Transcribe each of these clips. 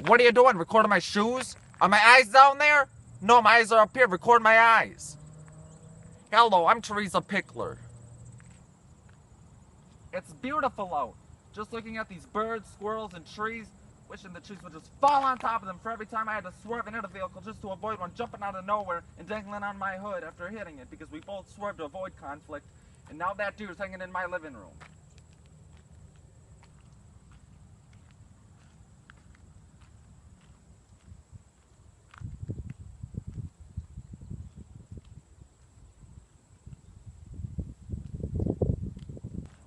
What are you doing? Recording my shoes? Are my eyes down there? No, my eyes are up here. Record my eyes. Hello, I'm Teresa Pickler. It's beautiful out. Just looking at these birds, squirrels, and trees. Wishing the trees would just fall on top of them for every time I had to swerve and hit a vehicle just to avoid one jumping out of nowhere and dangling on my hood after hitting it because we both swerved to avoid conflict. And now that deer's hanging in my living room.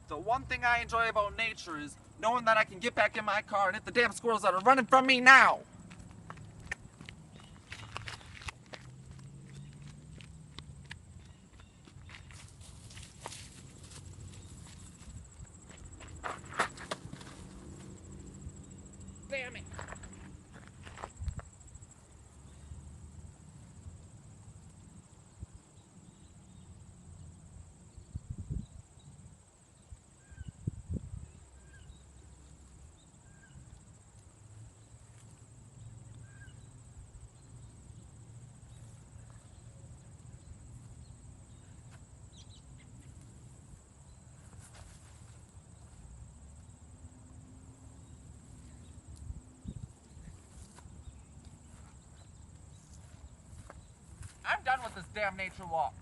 The one thing I enjoy about nature is knowing that I can get back in my car and hit the damn squirrels that are running from me now. Damn it. I'm done with this damn nature walk.